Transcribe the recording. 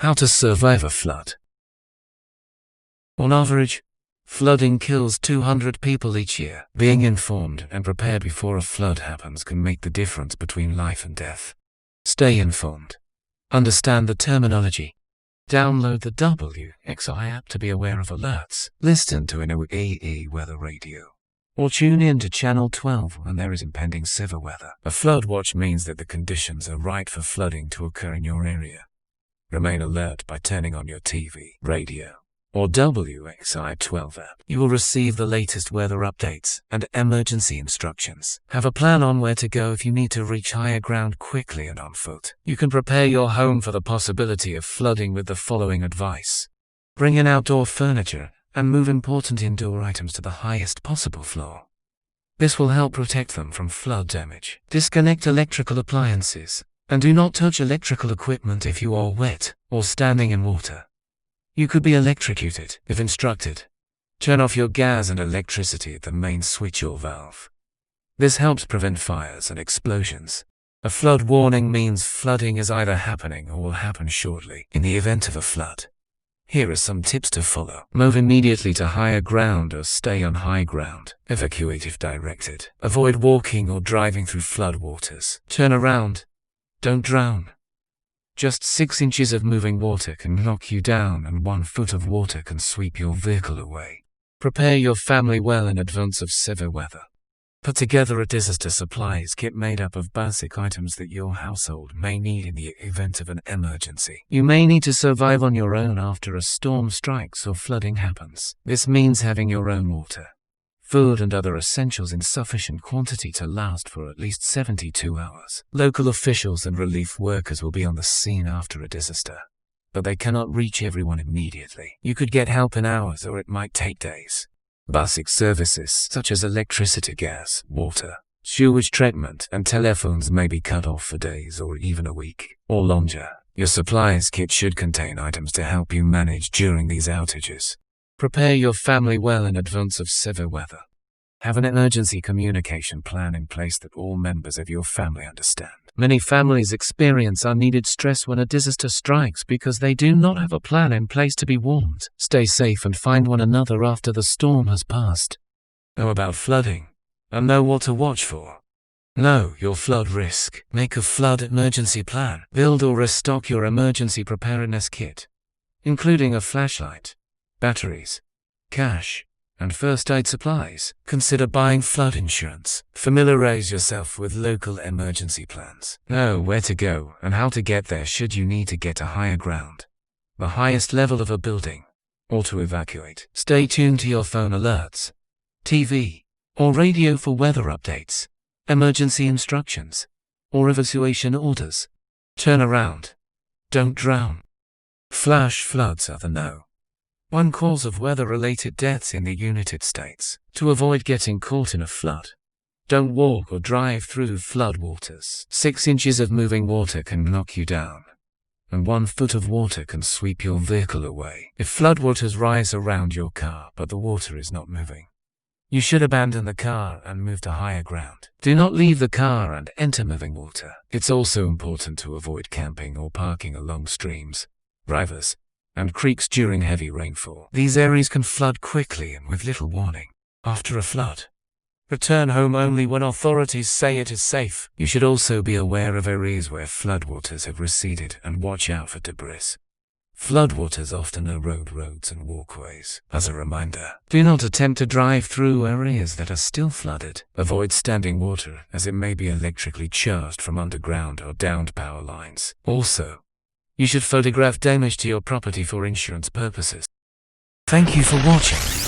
How to survive a flood. On average, flooding kills 200 people each year. Being informed and prepared before a flood happens can make the difference between life and death. Stay informed. Understand the terminology. Download the WXI app to be aware of alerts. Listen to NOAA weather radio. Or tune in to Channel 12 when there is impending severe weather. A flood watch means that the conditions are right for flooding to occur in your area. Remain alert by turning on your TV, radio, or WXI 12 app. You will receive the latest weather updates and emergency instructions. Have a plan on where to go if you need to reach higher ground quickly and on foot. You can prepare your home for the possibility of flooding with the following advice. Bring in outdoor furniture and move important indoor items to the highest possible floor. This will help protect them from flood damage. Disconnect electrical appliances, and do not touch electrical equipment if you are wet or standing in water. You could be electrocuted if instructed. Turn off your gas and electricity at the main switch or valve. This helps prevent fires and explosions. A flood warning means flooding is either happening or will happen shortly. In the event of a flood, here are some tips to follow. Move immediately to higher ground or stay on high ground. Evacuate if directed. Avoid walking or driving through flood waters. Turn around. Don't drown. Just 6 inches of moving water can knock you down, and 1 foot of water can sweep your vehicle away. Prepare your family well in advance of severe weather. Put together a disaster supplies kit made up of basic items that your household may need in the event of an emergency. You may need to survive on your own after a storm strikes or flooding happens. This means having your own water, food and other essentials in sufficient quantity to last for at least 72 hours. Local officials and relief workers will be on the scene after a disaster, but they cannot reach everyone immediately. You could get help in hours, or it might take days. Basic services such as electricity, gas, water, sewage treatment, and telephones may be cut off for days or even a week or longer. Your supplies kit should contain items to help you manage during these outages. Prepare your family well in advance of severe weather. Have an emergency communication plan in place that all members of your family understand. Many families experience unneeded stress when a disaster strikes because they do not have a plan in place to be warned. Stay safe and find one another after the storm has passed. Know about flooding and know what to watch for. Know your flood risk. Make a flood emergency plan. Build or restock your emergency preparedness kit, including a flashlight, batteries, cash, and first aid supplies. Consider buying flood insurance. Familiarize yourself with local emergency plans. Know where to go and how to get there should you need to get to higher ground, the highest level of a building, or to evacuate. Stay tuned to your phone alerts, TV, or radio for weather updates, emergency instructions, or evacuation orders. Turn around. Don't drown. Flash floods are the one cause of weather-related deaths in the United States. To avoid getting caught in a flood, don't walk or drive through flood waters. 6 inches of moving water can knock you down, and 1 foot of water can sweep your vehicle away. If floodwaters rise around your car but the water is not moving, you should abandon the car and move to higher ground. Do not leave the car and enter moving water. It's also important to avoid camping or parking along streams, rivers, and creeks during heavy rainfall. These areas can flood quickly and with little warning. After a flood, return home only when authorities say it is safe. You should also be aware of areas where floodwaters have receded and watch out for debris. Floodwaters often erode roads and walkways. As a reminder, do not attempt to drive through areas that are still flooded. Avoid standing water, as it may be electrically charged from underground or downed power lines. Also, you should photograph damage to your property for insurance purposes. Thank you for watching.